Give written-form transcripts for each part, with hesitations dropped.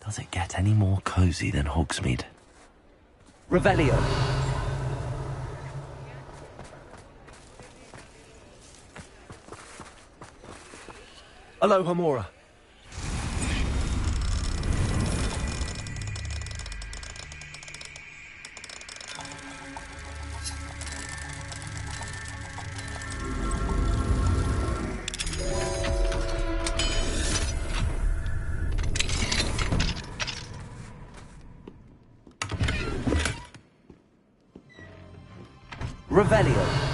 Does it get any more cosy than Hogsmeade? Revelio. Aloha Mora. Revelio.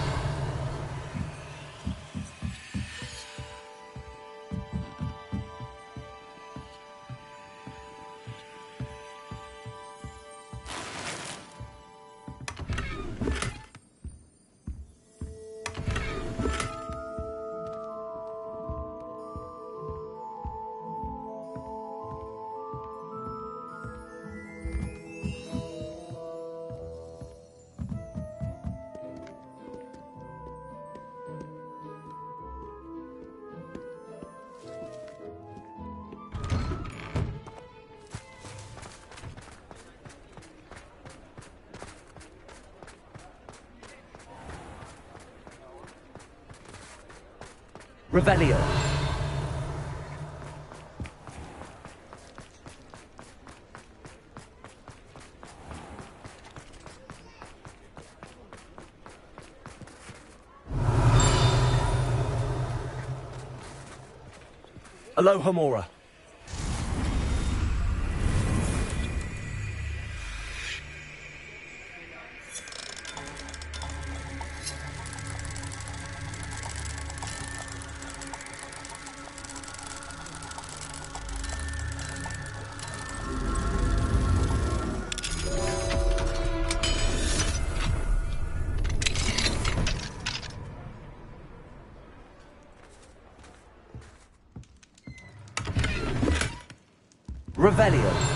Revelio. Aloha Mora. Revelio.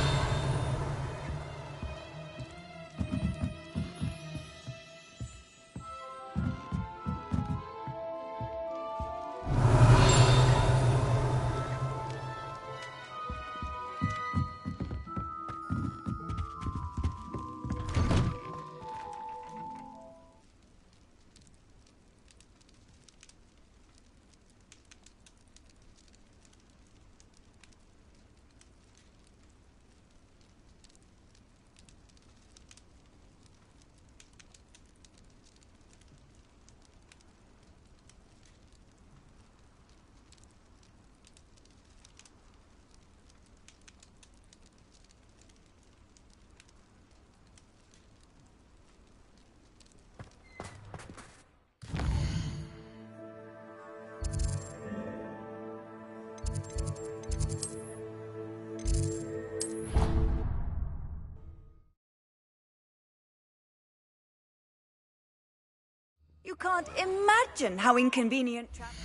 You can't imagine how inconvenient travel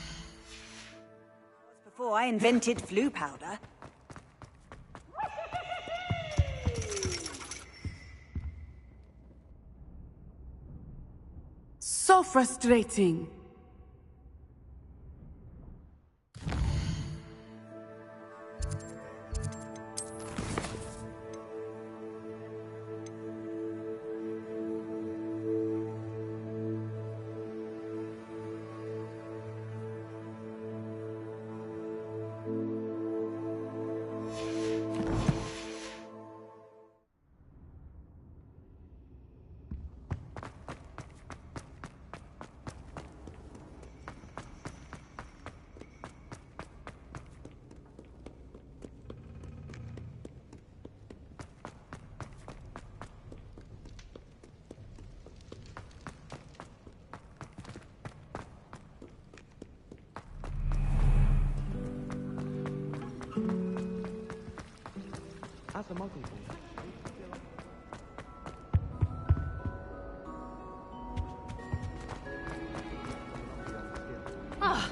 was before I invented flu powder. So frustrating.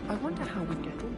I wonder how we get on.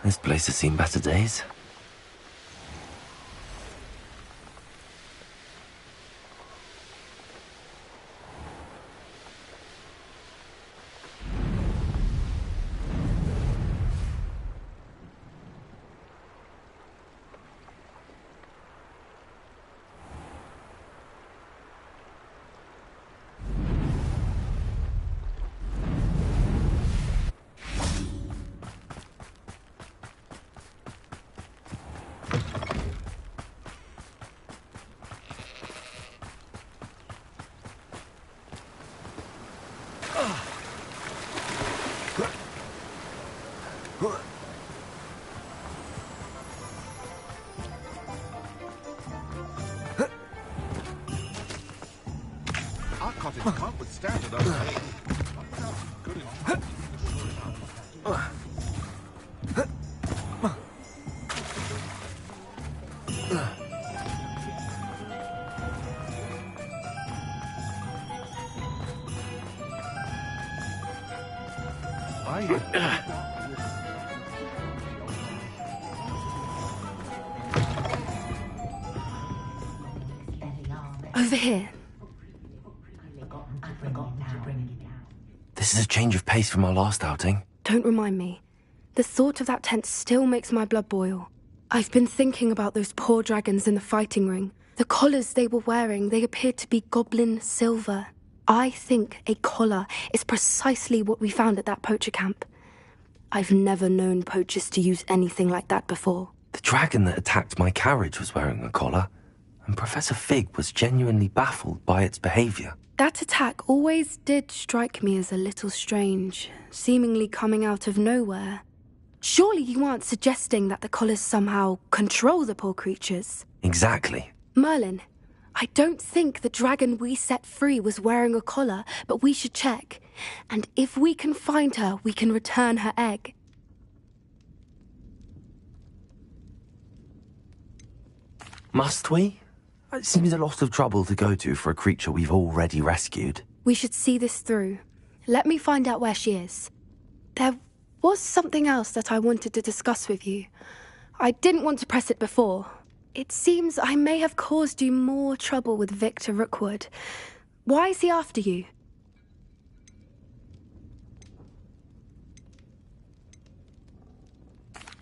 This place has seen better days. Our cottage can't withstand it, okay? Over here. This is a change of pace from our last outing. Don't remind me. The thought of that tent still makes my blood boil. I've been thinking about those poor dragons in the fighting ring. The collars they were wearing, they appeared to be goblin silver. I think a collar is precisely what we found at that poacher camp. I've never known poachers to use anything like that before. The dragon that attacked my carriage was wearing a collar, and Professor Fig was genuinely baffled by its behavior. That attack always did strike me as a little strange, seemingly coming out of nowhere. Surely you aren't suggesting that the collars somehow control the poor creatures? Exactly. Merlin, I don't think the dragon we set free was wearing a collar, but we should check. And if we can find her, we can return her egg. Must we? It seems a lot of trouble to go to for a creature we've already rescued. We should see this through. Let me find out where she is. There was something else that I wanted to discuss with you. I didn't want to press it before. It seems I may have caused you more trouble with Victor Rookwood. Why is he after you?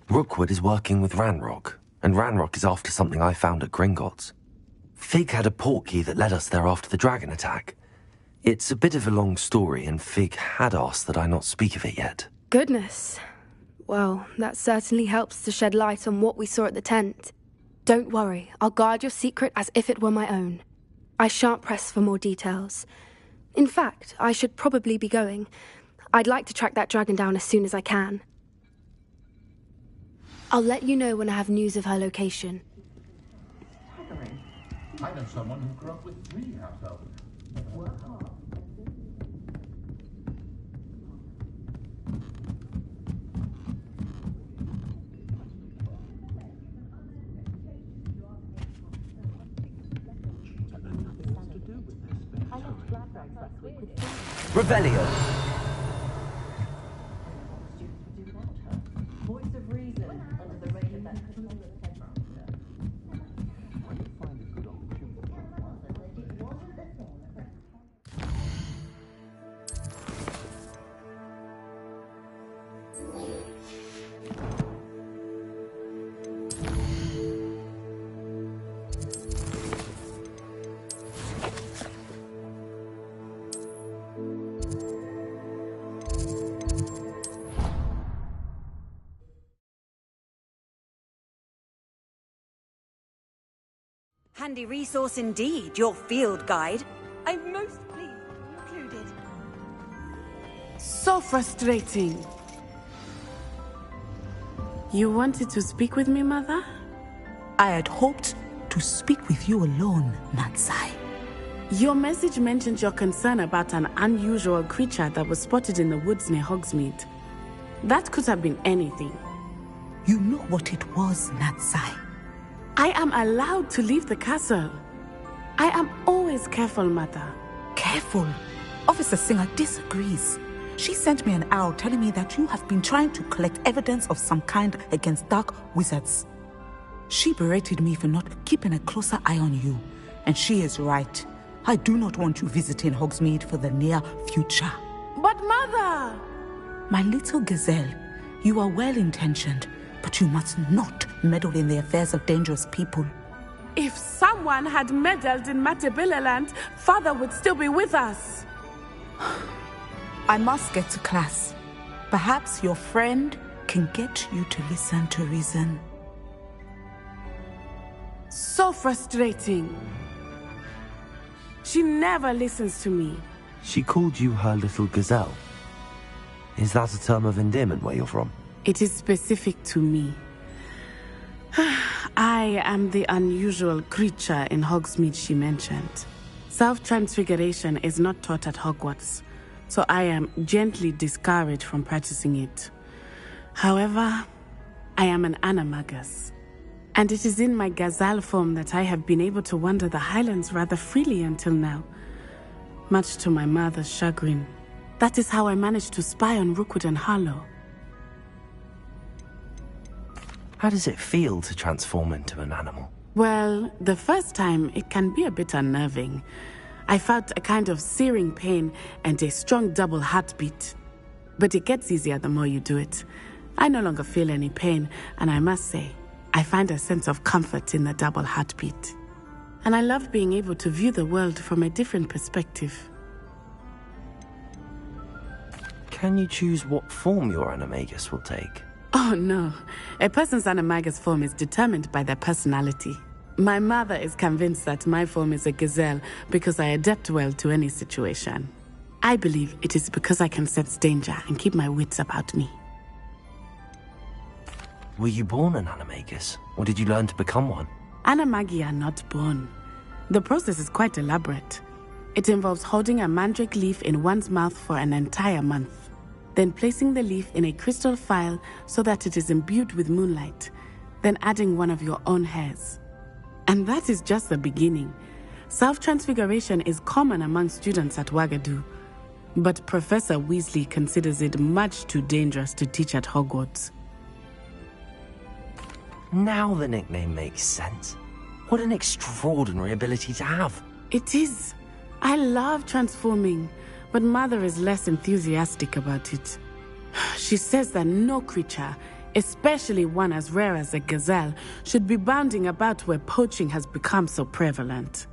Rookwood is working with Ranrock, and Ranrock is after something I found at Gringotts. Fig had a portkey that led us there after the dragon attack. It's a bit of a long story, and Fig had asked that I not speak of it yet. Goodness. Well, that certainly helps to shed light on what we saw at the tent. Don't worry, I'll guard your secret as if it were my own. I shan't press for more details. In fact, I should probably be going. I'd like to track that dragon down as soon as I can. I'll let you know when I have news of her location. I know someone who grew up with 3 house elves. Revelio. Handy resource indeed, your field guide. I'm most pleased to be included. So frustrating. You wanted to speak with me, Mother? I had hoped to speak with you alone, Natsai. Your message mentioned your concern about an unusual creature that was spotted in the woods near Hogsmeade. That could have been anything. You know what it was, Natsai. I am allowed to leave the castle. I am always careful, Mother. Careful? Officer Singer disagrees. She sent me an owl telling me that you have been trying to collect evidence of some kind against dark wizards. She berated me for not keeping a closer eye on you, and she is right. I do not want you visiting Hogsmeade for the near future. But Mother! My little gazelle, you are well-intentioned, but you must not meddle in the affairs of dangerous people. If someone had meddled in Matabeleland, Father would still be with us. I must get to class. Perhaps your friend can get you to listen to reason. So frustrating. She never listens to me. She called you her little gazelle. Is that a term of endearment where you're from? It is specific to me. I am the unusual creature in Hogsmeade she mentioned. Self-transfiguration is not taught at Hogwarts, so I am gently discouraged from practicing it. However, I am an animagus, and it is in my gazelle form that I have been able to wander the Highlands rather freely until now, much to my mother's chagrin. That is how I managed to spy on Rookwood and Harlow. How does it feel to transform into an animal? Well, the first time it can be a bit unnerving. I felt a kind of searing pain and a strong double heartbeat. But it gets easier the more you do it. I no longer feel any pain, and I must say, I find a sense of comfort in the double heartbeat. And I love being able to view the world from a different perspective. Can you choose what form your animagus will take? Oh no, a person's animagus form is determined by their personality. My mother is convinced that my form is a gazelle because I adapt well to any situation. I believe it is because I can sense danger and keep my wits about me. Were you born an animagus, or did you learn to become one? Animagi are not born. The process is quite elaborate. It involves holding a mandrake leaf in one's mouth for an entire month. Then placing the leaf in a crystal phial so that it is imbued with moonlight, then adding one of your own hairs. And that is just the beginning. Self-transfiguration is common among students at Wagadu, but Professor Weasley considers it much too dangerous to teach at Hogwarts. Now the nickname makes sense. What an extraordinary ability to have. It is. I love transforming, but Mother is less enthusiastic about it. She says that no creature, especially one as rare as a gazelle, should be bounding about where poaching has become so prevalent.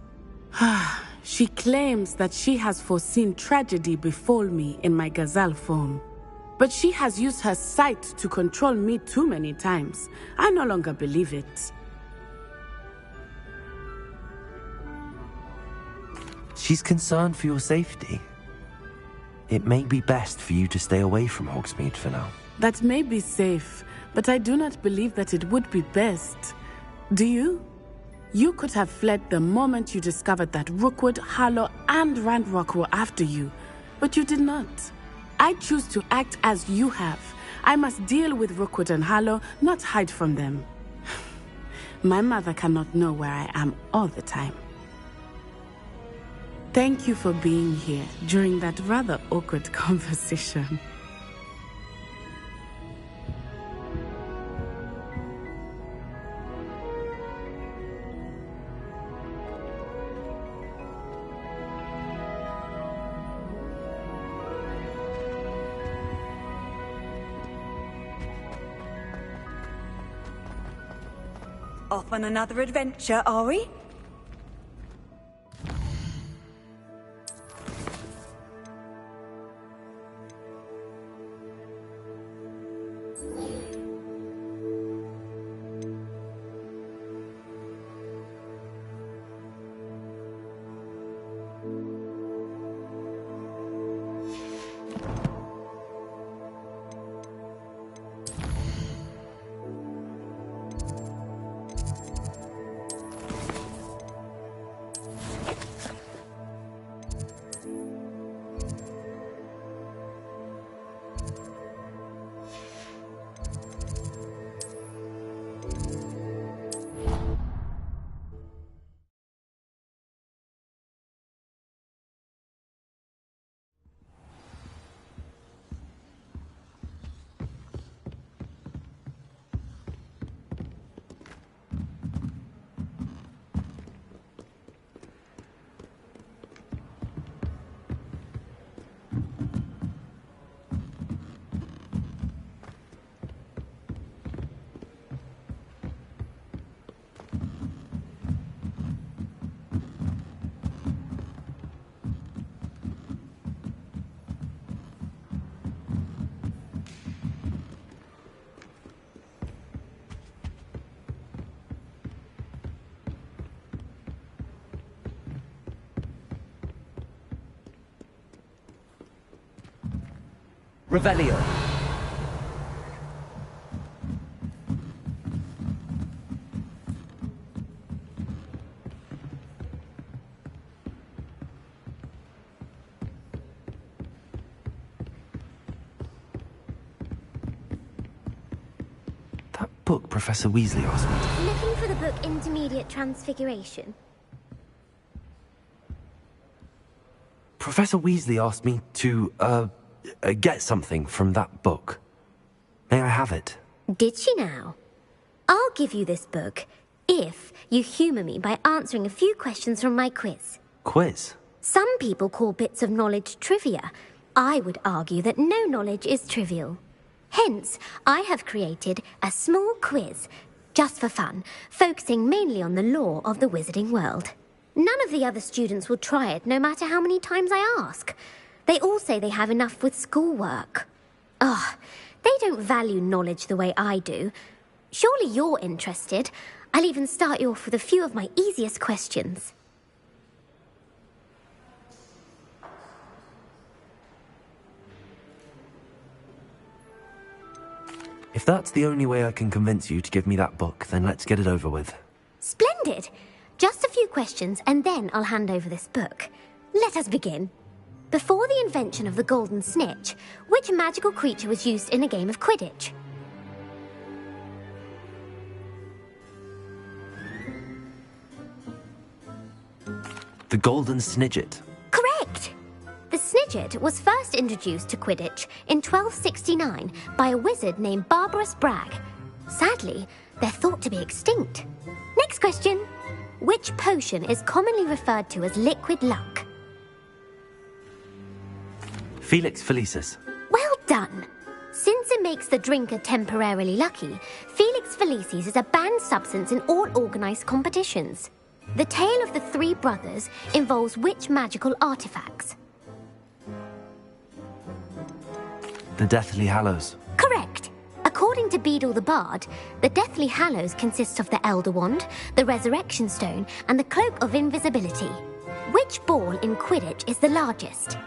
She claims that she has foreseen tragedy befall me in my gazelle form. But she has used her sight to control me too many times. I no longer believe it. She's concerned for your safety. It may be best for you to stay away from Hogsmeade for now. That may be safe, but I do not believe that it would be best. Do you? You could have fled the moment you discovered that Rookwood, Harlow, and Ranrock were after you, but you did not. I choose to act as you have. I must deal with Rookwood and Harlow, not hide from them. My mother cannot know where I am all the time. Thank you for being here during that rather awkward conversation. Off on another adventure, are we? Revelio. That book Professor Weasley asked me to... Looking for the book Intermediate Transfiguration? Professor Weasley asked me to, get something from that book. May I have it? Did she now? I'll give you this book if you humour me by answering a few questions from my quiz. Quiz? Some people call bits of knowledge trivia. I would argue that no knowledge is trivial. Hence, I have created a small quiz, just for fun, focusing mainly on the lore of the wizarding world. None of the other students will try it, no matter how many times I ask. They all say they have enough with schoolwork. Ugh, they don't value knowledge the way I do. Surely you're interested. I'll even start you off with a few of my easiest questions. If that's the only way I can convince you to give me that book, then let's get it over with. Splendid! Just a few questions, and then I'll hand over this book. Let us begin. Before the invention of the golden snitch, which magical creature was used in a game of Quidditch? golden snidget. Correct! The snidget was first introduced to Quidditch in 1269 by a wizard named Barbarous Bragg. Sadly, they're thought to be extinct. Next question. Which potion is commonly referred to as liquid luck? Felix Felicis. Well done! Since it makes the drinker temporarily lucky, Felix Felicis is a banned substance in all organised competitions. The tale of the three brothers involves which magical artifacts? The Deathly Hallows. Correct! According to Beadle the Bard, the Deathly Hallows consists of the Elder Wand, the Resurrection Stone, and the Cloak of Invisibility. Which ball in Quidditch is the largest?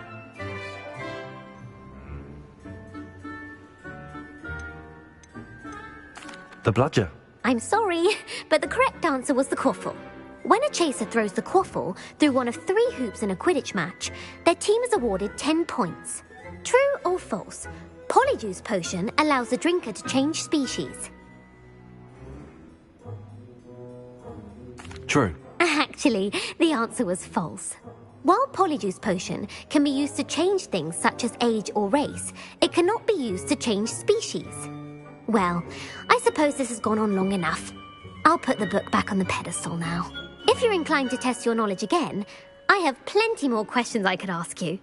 The Bludger. I'm sorry, but the correct answer was the quaffle. When a chaser throws the quaffle through one of 3 hoops in a Quidditch match, their team is awarded 10 points. True or false? Polyjuice potion allows the drinker to change species. True. Actually, the answer was false. While Polyjuice potion can be used to change things such as age or race, it cannot be used to change species. Well, I suppose this has gone on long enough. I'll put the book back on the pedestal now. If you're inclined to test your knowledge again, I have plenty more questions I could ask you.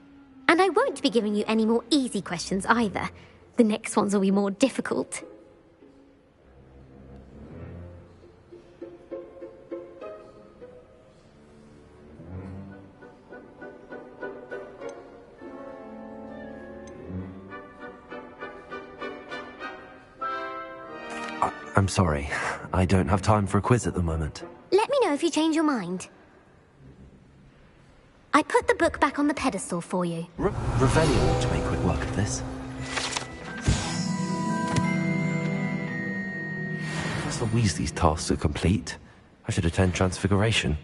And I won't be giving you any more easy questions either. The next ones will be more difficult. I'm sorry. I don't have time for a quiz at the moment. Let me know if you change your mind. I put the book back on the pedestal for you. Revelio ought to make quick work of this. As Weasley's tasks are complete, I should attend Transfiguration.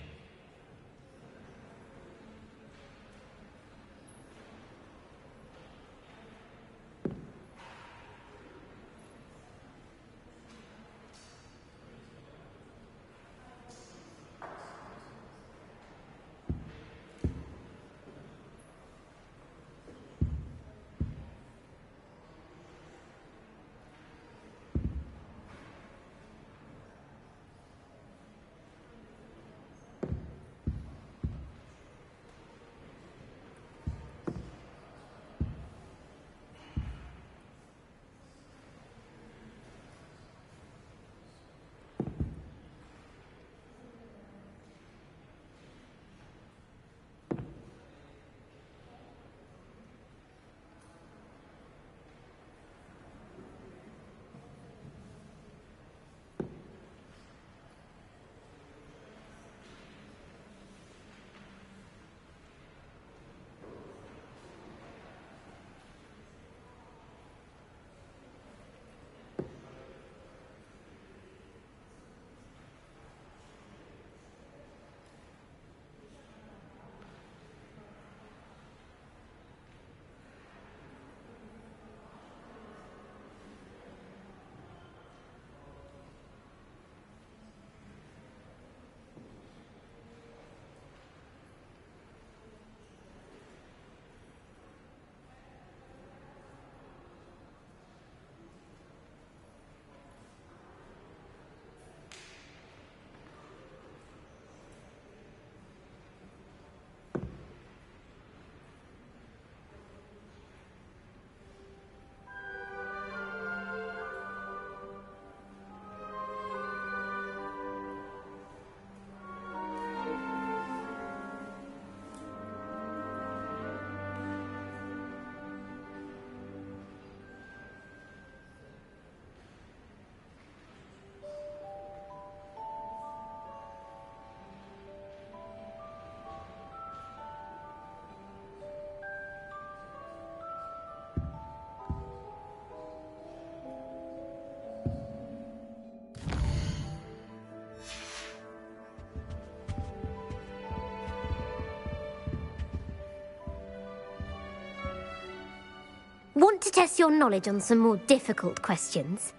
Want to test your knowledge on some more difficult questions?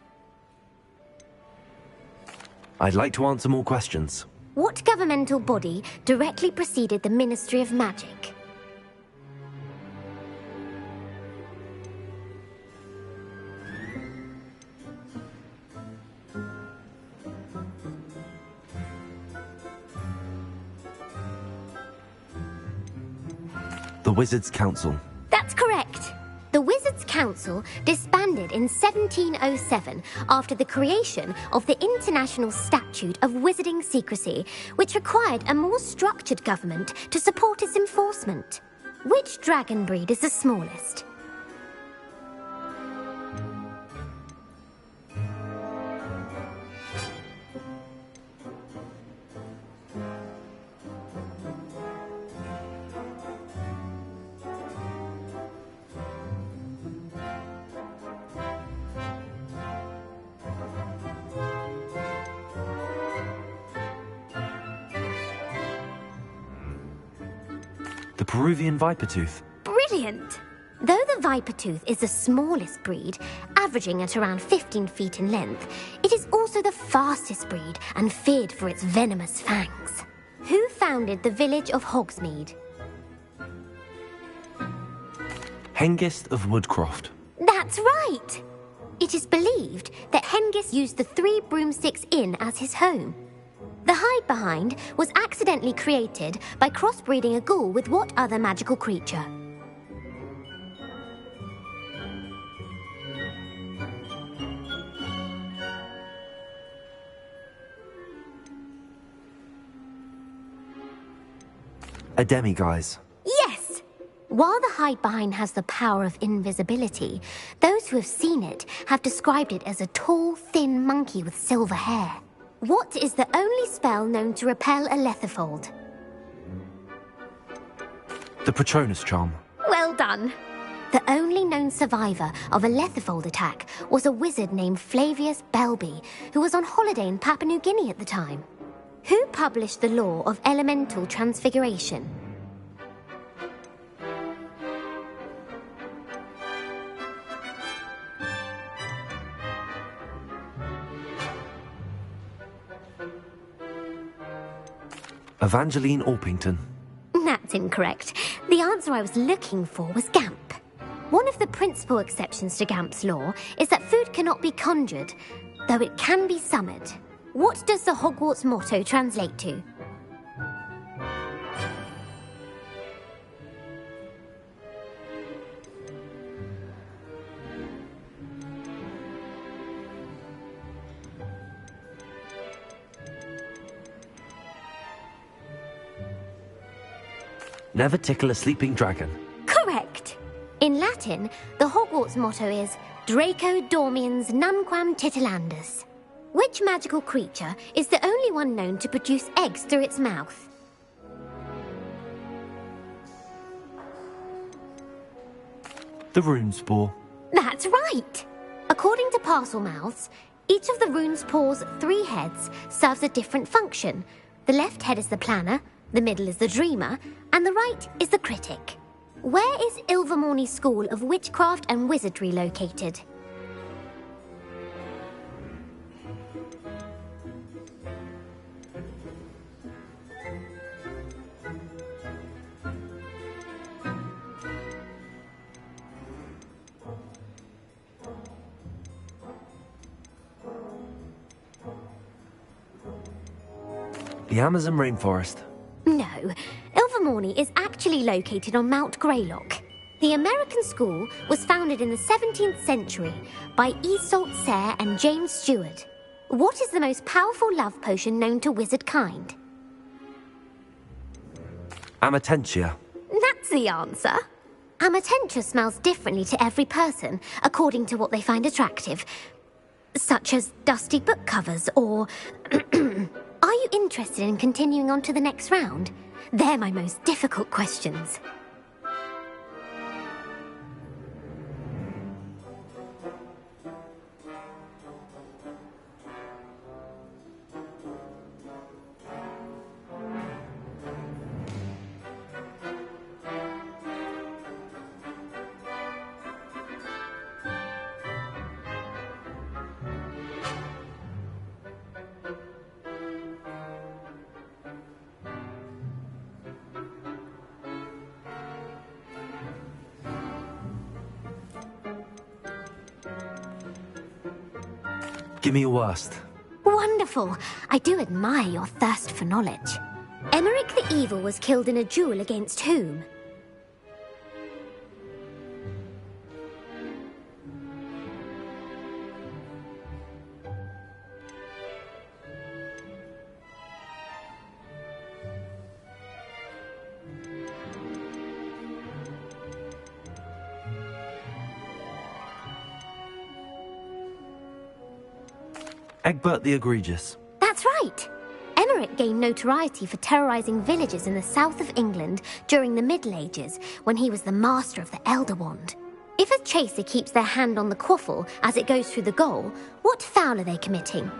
I'd like to answer more questions. What governmental body directly preceded the Ministry of Magic? The Wizards' Council. That's correct. The Wizards' Council disbanded in 1707 after the creation of the International Statute of Wizarding Secrecy, which required a more structured government to support its enforcement. Which dragon breed is the smallest? The Peruvian Vipertooth. Brilliant! Though the Vipertooth is the smallest breed, averaging at around 15 feet in length, it is also the fastest breed and feared for its venomous fangs. Who founded the village of Hogsmeade? Hengist of Woodcroft. That's right! It is believed that Hengist used the Three Broomsticks Inn as his home. The hide-behind was accidentally created by crossbreeding a ghoul with what other magical creature? A demiguise. Yes! While the hide-behind has the power of invisibility, those who have seen it have described it as a tall, thin monkey with silver hair. What is the only spell known to repel a letherfold? The Patronus Charm. Well done. The only known survivor of a letherfold attack was a wizard named Flavius Belby, who was on holiday in Papua New Guinea at the time. Who published the law of elemental transfiguration? Evangeline Orpington. That's incorrect. The answer I was looking for was Gamp. One of the principal exceptions to Gamp's law is that food cannot be conjured, though it can be summoned. What does the Hogwarts motto translate to? Never tickle a sleeping dragon. Correct. In Latin, the Hogwarts motto is Draco Dormiens Nunquam Titilandus. Which magical creature is the only one known to produce eggs through its mouth? The Runespore. That's right! According to Parselmouths, each of the Runespore's 3 heads serves a different function. The left head is the planner, the middle is the dreamer, and the right is the critic. Where is Ilvermorny School of Witchcraft and Wizardry located? The Amazon rainforest. No, Ilvermorny is actually located on Mount Greylock. The American school was founded in the 17th century by Iseult Sayre and James Stewart. What is the most powerful love potion known to wizard kind? Amatentia. That's the answer. Amatentia smells differently to every person, according to what they find attractive. Such as dusty book covers or... Are you interested in continuing on to the next round? They're my most difficult questions. Give me your worst. Wonderful. I do admire your thirst for knowledge. Emmerich the Evil was killed in a duel against whom? Egbert the Egregious. That's right. Emmerich gained notoriety for terrorizing villages in the south of England during the Middle Ages, when he was the master of the Elder Wand. If a chaser keeps their hand on the quaffle as it goes through the goal, what foul are they committing?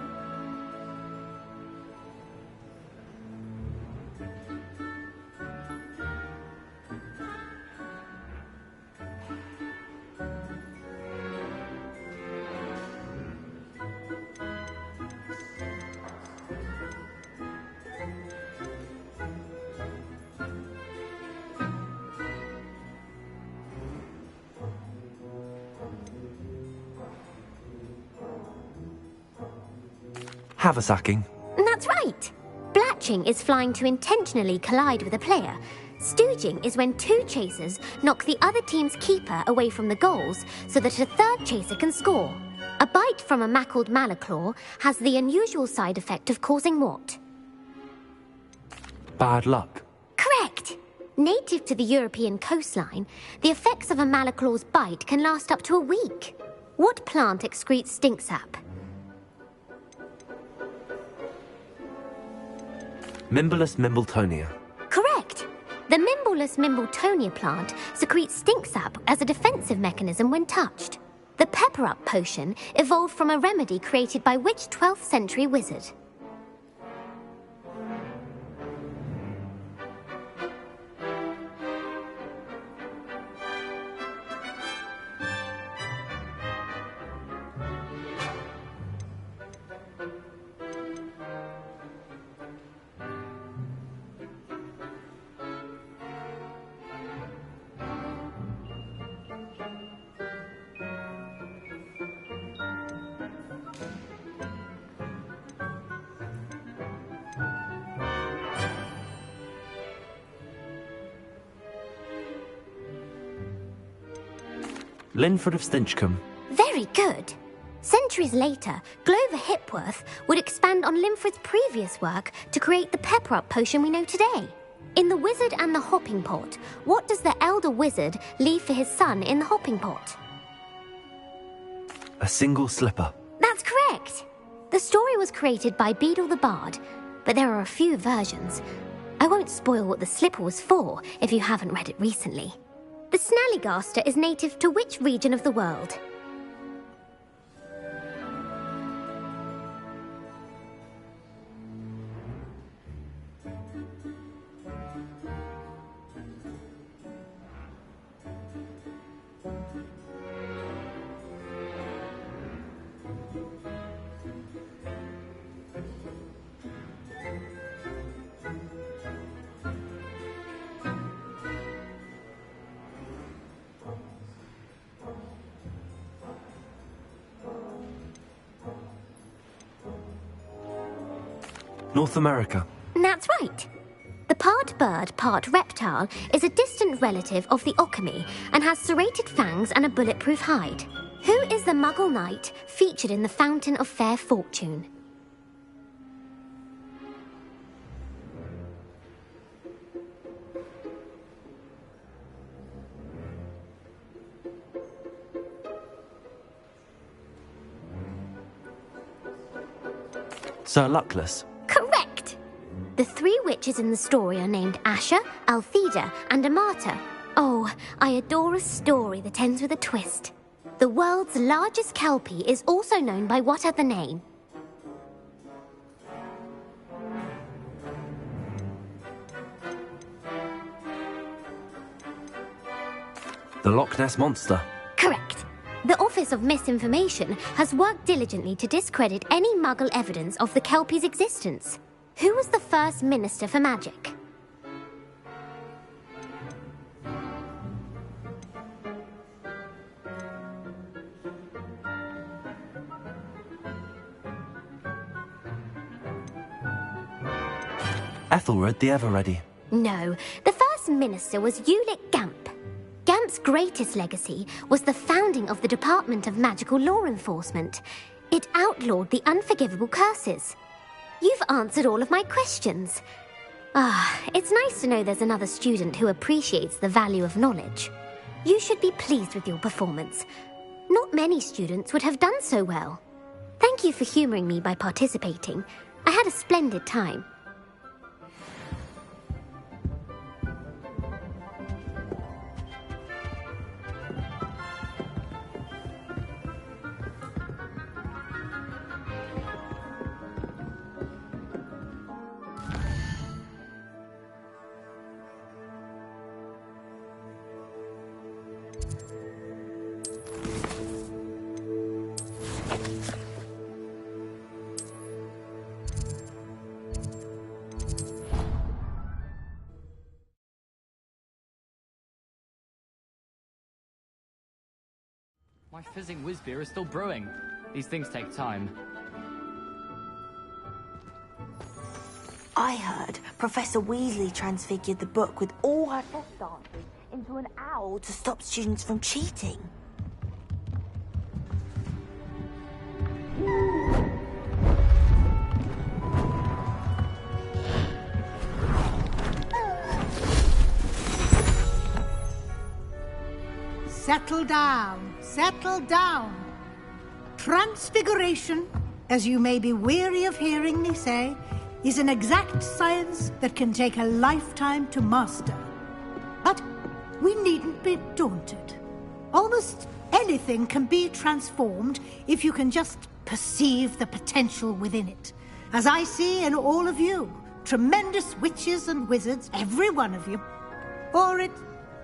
Haversacking. That's right. Blatching is flying to intentionally collide with a player. Stooging is when two chasers knock the other team's keeper away from the goals so that a third chaser can score. A bite from a mackled malaclaw has the unusual side effect of causing what? Bad luck. Correct. Native to the European coastline, the effects of a malaclaw's bite can last up to a week. What plant excretes stink sap? Mimblus mimbletonia. Correct. The Mimblus mimbletonia plant secretes stink sap as a defensive mechanism when touched. The pepper-up potion evolved from a remedy created by which 12th century wizard? Linford of Stinchcombe. Very good. Centuries later, Glover Hipworth would expand on Linford's previous work to create the pepper-up potion we know today. In The Wizard and the Hopping Pot, what does the elder wizard leave for his son in the hopping pot? A single slipper. That's correct. The story was created by Beadle the Bard, but there are a few versions. I won't spoil what the slipper was for if you haven't read it recently. The Snallygaster is native to which region of the world? North America. That's right. The part bird, part reptile is a distant relative of the Occamy and has serrated fangs and a bulletproof hide. Who is the Muggle knight featured in the Fountain of Fair Fortune? Sir Luckless. Correct! The three witches in the story are named Asher, Altheda, and Amata. Oh, I adore a story that ends with a twist. The world's largest kelpie is also known by what other name? The Loch Ness Monster. Correct. The Office of Misinformation has worked diligently to discredit any Muggle evidence of the Kelpie's existence. Who was the first Minister for Magic? Ethelred the Ever-Ready. No, the first minister was Ulick Gamp. Gamp's greatest legacy was the founding of the Department of Magical Law Enforcement. It outlawed the unforgivable curses. You've answered all of my questions. It's nice to know there's another student who appreciates the value of knowledge. You should be pleased with your performance. Not many students would have done so well. Thank you for humoring me by participating. I had a splendid time. My fizzing whiz beer is still brewing. These things take time. I heard Professor Weasley transfigured the book with all her test answers into an owl to stop students from cheating. Settle down, settle down. Transfiguration, as you may be weary of hearing me say, is an exact science that can take a lifetime to master. But we needn't be daunted. Almost anything can be transformed if you can just perceive the potential within it. As I see in all of you, tremendous witches and wizards, every one of you. Or it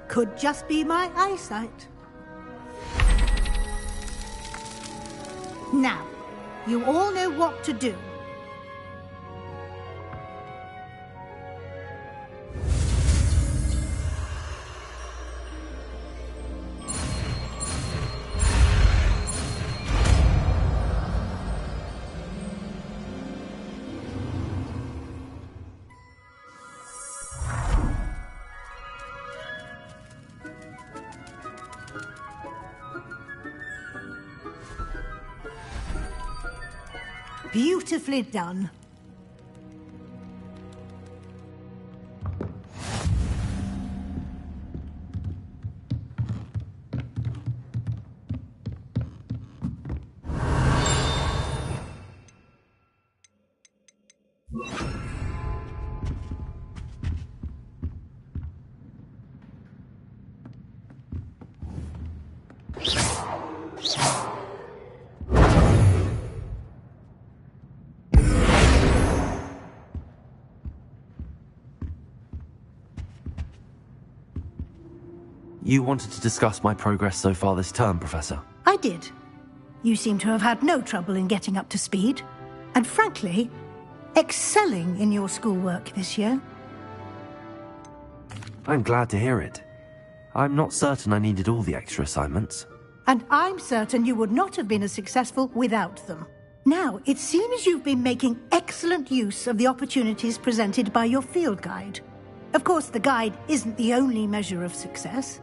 could just be my eyesight. Now, you all know what to do. Beautifully done. You wanted to discuss my progress so far this term, Professor? I did. You seem to have had no trouble in getting up to speed. And frankly, excelling in your schoolwork this year. I'm glad to hear it. I'm not certain I needed all the extra assignments. And I'm certain you would not have been as successful without them. Now, it seems you've been making excellent use of the opportunities presented by your field guide. Of course, the guide isn't the only measure of success.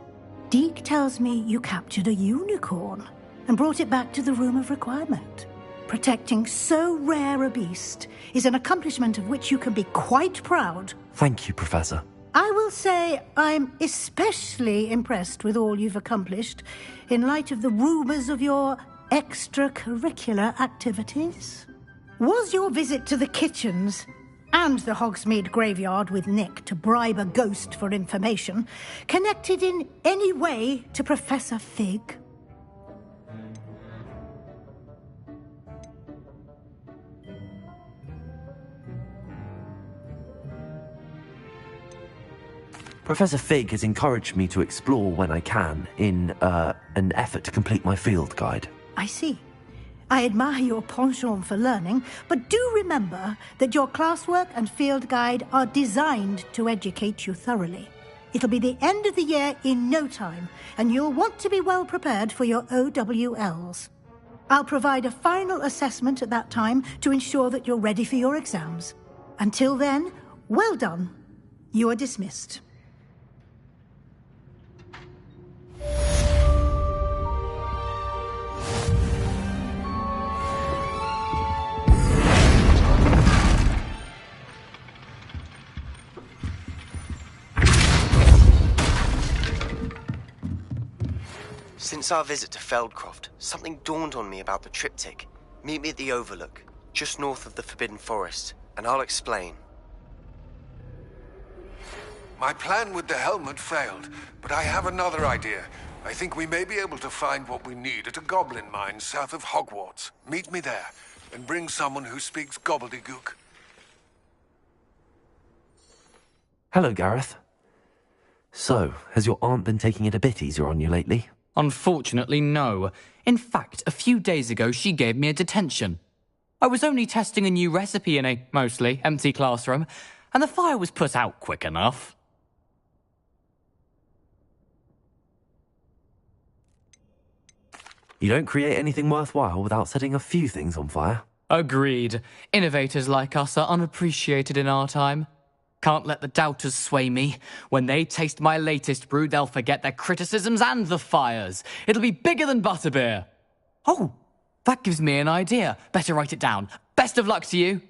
Deke tells me you captured a unicorn and brought it back to the Room of Requirement. Protecting so rare a beast is an accomplishment of which you can be quite proud. Thank you, Professor. I will say I'm especially impressed with all you've accomplished in light of the rumours of your extracurricular activities. Was your visit to the kitchens and the Hogsmeade graveyard with Nick to bribe a ghost for information connected in any way to Professor Fig? Professor Fig has encouraged me to explore when I can in an effort to complete my field guide. I see. I admire your penchant for learning, but do remember that your classwork and field guide are designed to educate you thoroughly. It'll be the end of the year in no time, and you'll want to be well prepared for your OWLs. I'll provide a final assessment at that time to ensure that you're ready for your exams. Until then, Well done. You are dismissed. Since our visit to Feldcroft, something dawned on me about the triptych. Meet me at the Overlook, just north of the Forbidden Forest, and I'll explain. My plan with the helmet failed, but I have another idea. I think we may be able to find what we need at a goblin mine south of Hogwarts. Meet me there, and bring someone who speaks gobbledygook. Hello, Gareth. So, has your aunt been taking it a bit easier on you lately? Unfortunately, no. In fact, a few days ago, she gave me a detention. I was only testing a new recipe in a mostly empty classroom, and the fire was put out quick enough. You don't create anything worthwhile without setting a few things on fire. Agreed. Innovators like us are unappreciated in our time. Can't let the doubters sway me. When they taste my latest brew, they'll forget their criticisms and the fires. It'll be bigger than butterbeer. Oh, that gives me an idea. Better write it down. Best of luck to you.